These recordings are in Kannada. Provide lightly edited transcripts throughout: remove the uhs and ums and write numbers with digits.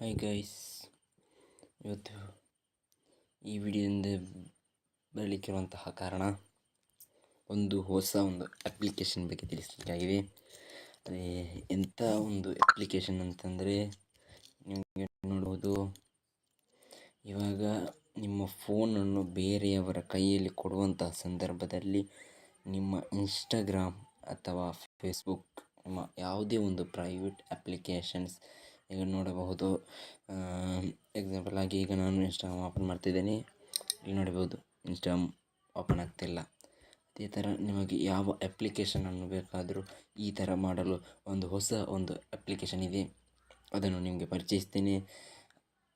ಹಾಯ್ ಗೈಸ್, ಇವತ್ತು ಈ ವಿಡಿಯೋದಿಂದ ಬರಲಿಕ್ಕಿರುವಂತಹ ಕಾರಣ ಹೊಸ ಅಪ್ಲಿಕೇಶನ್ ಬಗ್ಗೆ ತಿಳಿಸಲಿಕ್ಕಾಗಿದೆ. ಅದೇ ಎಂಥ ಒಂದು ಅಪ್ಲಿಕೇಶನ್ ಅಂತಂದರೆ, ನಿಮಗೆ ನೋಡ್ಬೋದು, ಇವಾಗ ನಿಮ್ಮ ಫೋನನ್ನು ಬೇರೆಯವರ ಕೈಯಲ್ಲಿ ಕೊಡುವಂತಹ ಸಂದರ್ಭದಲ್ಲಿ ನಿಮ್ಮ ಇನ್ಸ್ಟಾಗ್ರಾಮ್ ಅಥವಾ ಫೇಸ್ಬುಕ್, ನಿಮ್ಮ ಯಾವುದೇ ಒಂದು ಪ್ರೈವೇಟ್ ಅಪ್ಲಿಕೇಶನ್ಸ್ ಈಗ ನೋಡಬಹುದು. ಎಕ್ಸಾಂಪಲ್ ಆಗಿ ಈಗ ನಾನು ಇನ್ಸ್ಟಾಗ್ರಾಮ್ ಓಪನ್ ಮಾಡ್ತಿದ್ದೇನೆ. ಇಲ್ಲಿ ನೋಡಬಹುದು, ಇನ್ಸ್ಟಾಗ್ರಾಮ್ ಓಪನ್ ಆಗ್ತಿಲ್ಲ. ಅದೇ ಥರ ನಿಮಗೆ ಯಾವ ಅಪ್ಲಿಕೇಶನನ್ನು ಬೇಕಾದರೂ ಈ ಥರ ಮಾಡಲು ಹೊಸ ಅಪ್ಲಿಕೇಶನ್ ಇದೆ. ಅದನ್ನು ನಿಮಗೆ ಪರಿಚಯಿಸ್ತೀನಿ.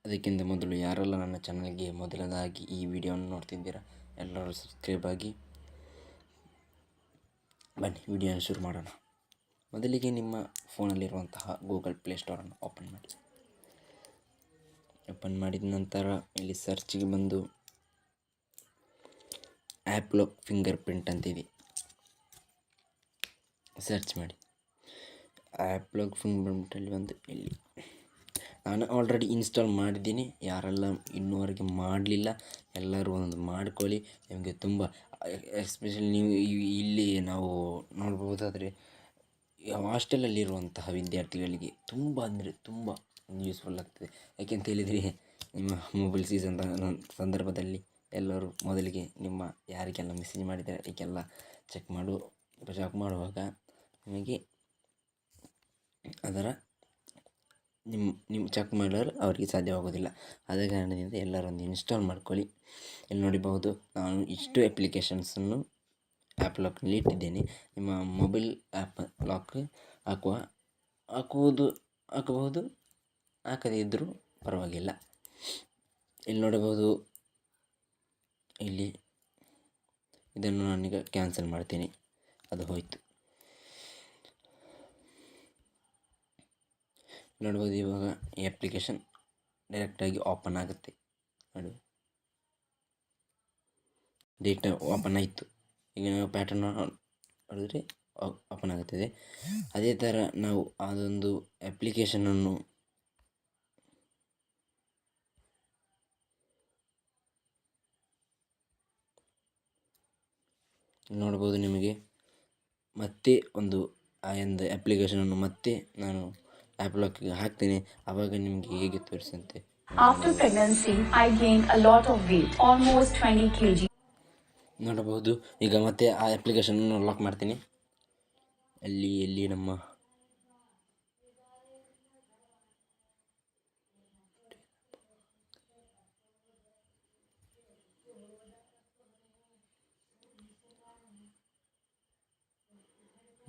ಅದಕ್ಕಿಂತ ಮೊದಲು ಯಾರೆಲ್ಲ ನನ್ನ ಚಾನಲ್ಗೆ ಮೊದಲದಾಗಿ ಈ ವಿಡಿಯೋವನ್ನು ನೋಡ್ತಿದ್ದೀರಾ, ಎಲ್ಲರೂ ಸಬ್ಸ್ಕ್ರೈಬ್ ಆಗಿ. ಬನ್ನಿ ವಿಡಿಯೋನ ಶುರು ಮಾಡೋಣ. ಮೊದಲಿಗೆ ನಿಮ್ಮ ಫೋನಲ್ಲಿರುವಂತಹ ಗೂಗಲ್ ಪ್ಲೇಸ್ಟೋರನ್ನು ಓಪನ್ ಮಾಡಿ. ಓಪನ್ ಮಾಡಿದ ನಂತರ ಇಲ್ಲಿ ಸರ್ಚಿಗೆ ಬಂದು ಆ್ಯಪ್ ಲಾಕ್ ಫಿಂಗರ್ ಪ್ರಿಂಟ್ ಅಂತಿದೆ, ಸರ್ಚ್ ಮಾಡಿ. ಆ್ಯಪ್ ಲಾಕ್ ಫಿಂಗರ್ ಪ್ರಿಂಟಲ್ಲಿ ಬಂದು ಇಲ್ಲಿ ನಾನು ಆಲ್ರೆಡಿ ಇನ್ಸ್ಟಾಲ್ ಮಾಡಿದ್ದೀನಿ. ಯಾರೆಲ್ಲ ಇನ್ನೂವರೆಗೆ ಮಾಡಲಿಲ್ಲ ಎಲ್ಲರೂ ಒಂದೊಂದು ಮಾಡ್ಕೊಳ್ಳಿ. ನಿಮಗೆ ತುಂಬ ಎಸ್ಪೆಷಲಿ ನೀವು ಇಲ್ಲಿ ನಾವು ನೋಡ್ಬೋದಾದರೆ ಹಾಸ್ಟೆಲಲ್ಲಿರುವಂತಹ ವಿದ್ಯಾರ್ಥಿಗಳಿಗೆ ತುಂಬ ಅಂದರೆ ತುಂಬ ಯೂಸ್ಫುಲ್ ಆಗ್ತದೆ. ಯಾಕೆಂತ ಹೇಳಿದರೆ, ನಿಮ್ಮ ಮೊಬೈಲ್ ಸೀಸನ್ ಸಂದರ್ಭದಲ್ಲಿ ಎಲ್ಲರೂ ಮೊದಲಿಗೆ ನಿಮ್ಮ ಯಾರಿಗೆಲ್ಲ ಮೆಸೇಜ್ ಮಾಡಿದ್ದಾರೆ ಈಗೆಲ್ಲ ಚೆಕ್ ಮಾಡುವಾಗ ನಿಮಗೆ ಅದರ ನಿಮ್ಮ ಚೆಕ್ ಮಾಡಲು ಅವರಿಗೆ ಸಾಧ್ಯವಾಗೋದಿಲ್ಲ. ಆದ ಕಾರಣದಿಂದ ಎಲ್ಲರೊಂದು ಇನ್ಸ್ಟಾಲ್ ಮಾಡ್ಕೊಳ್ಳಿ. ಇಲ್ಲಿ ನೋಡಬಹುದು, ನಾನು ಇಷ್ಟು ಅಪ್ಲಿಕೇಶನ್ಸನ್ನು ಆ್ಯಪ್ ಲಾಕ್ನಲ್ಲಿ ಇಟ್ಟಿದ್ದೇನೆ. ನಿಮ್ಮ ಮೊಬೈಲ್ ಆ್ಯಪ್ ಲಾಕ್ ಹಾಕಬಹುದು, ಹಾಕದೇ ಇದ್ದರೂ ಪರವಾಗಿಲ್ಲ. ಇಲ್ಲಿ ನೋಡಬಹುದು, ಇಲ್ಲಿ ಇದನ್ನು ನಾನೀಗ ಕ್ಯಾನ್ಸಲ್ ಮಾಡ್ತೀನಿ, ಅದು ಹೋಯಿತು. ನೋಡ್ಬೋದು, ಇವಾಗ ಈ ಅಪ್ಲಿಕೇಶನ್ ಡೈರೆಕ್ಟಾಗಿ ಓಪನ್ ಆಗುತ್ತೆ. ನೋಡಿ, ಡೇಟಾ ಓಪನ್ ಆಯಿತು. ಈಗ ನಾವು ಪ್ಯಾಟರ್ನ್ ನೋಡಿದ್ರೆ ಓಪನ್ ಆಗುತ್ತದೆ. ಅದೇ ಥರ ನಾವು ಅದೊಂದು ಅಪ್ಲಿಕೇಶನನ್ನು ನೋಡ್ಬೋದು. ನಿಮಗೆ ಮತ್ತೆ ಆ ಅಪ್ಲಿಕೇಶನನ್ನು ಮತ್ತೆ ನಾನು ಆ್ಯಪ್ ಲಾಕ್ಗೆ ಹಾಕ್ತೇನೆ, ಆವಾಗ ನಿಮಗೆ ಹೇಗೆ ತೋರಿಸಂತೆ. After pregnancy, I gained a lot of weight, almost 20 kg. ನೋಡಬಹುದು, ಈಗ ಮತ್ತೆ ಆ ಅಪ್ಲಿಕೇಶನನ್ನು ಲಾಕ್ ಮಾಡ್ತೀನಿ. ಎಲ್ಲಿ ನಮ್ಮ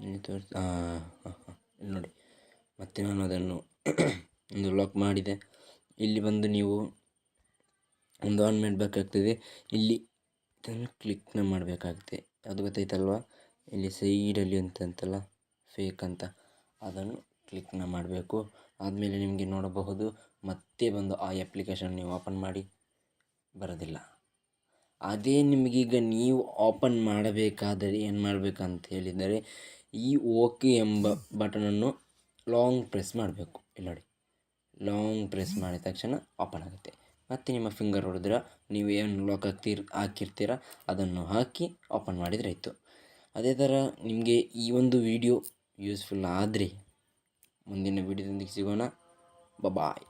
ಇಲ್ಲಿ ನೋಡಿ, ಮತ್ತೆ ನಾನು ಅದನ್ನು ಲಾಕ್ ಮಾಡಿದೆ. ಇಲ್ಲಿ ಬಂದು ನೀವು ಆನ್ ಮಾಡಬೇಕಾಗ್ತದೆ. ಇಲ್ಲಿ ಇದನ್ನು ಕ್ಲಿಕ್ನ ಮಾಡಬೇಕಾಗುತ್ತೆ. ಅದು ಗೊತ್ತಾಯ್ತಲ್ವ, ಇಲ್ಲಿ ಸೈಡಲ್ಲಿ ಅಂತಲ್ಲ ಫೇಕ್ ಅಂತ, ಅದನ್ನು ಕ್ಲಿಕ್ನ ಮಾಡಬೇಕು. ಆದಮೇಲೆ ನಿಮಗೆ ನೋಡಬಹುದು, ಮತ್ತೆ ಬಂದು ಆ ಅಪ್ಲಿಕೇಶನ್ ನೀವು ಓಪನ್ ಮಾಡಿ ಬರೋದಿಲ್ಲ. ಅದೇ ನಿಮಗೀಗ ನೀವು ಓಪನ್ ಮಾಡಬೇಕಾದರೆ ಏನು ಮಾಡಬೇಕಂತ ಹೇಳಿದರೆ, ಈ ಓಕೆ ಎಂಬ ಬಟನನ್ನು ಲಾಂಗ್ ಪ್ರೆಸ್ ಮಾಡಬೇಕು. ಇಲ್ಲಿ ನೋಡಿ, ಲಾಂಗ್ ಪ್ರೆಸ್ ಮಾಡಿದ ತಕ್ಷಣ ಓಪನ್ ಆಗುತ್ತೆ. ಮತ್ತು ನಿಮ್ಮ ಫಿಂಗರ್ ಹೊಡೆದ್ರೆ ನೀವು ಏನು ಲಾಕ್ ಹಾಕಿರ್ತೀರ ಅದನ್ನು ಹಾಕಿ ಓಪನ್ ಮಾಡಿದರೆ ಆಯಿತು. ಅದೇ ಥರ ನಿಮಗೆ ಈ ವಿಡಿಯೋ ಯೂಸ್ಫುಲ್ ಆದರೆ ಮುಂದಿನ ವಿಡಿಯೋದೊಂದಿಗೆ ಸಿಗೋಣ. ಬಾಯ್.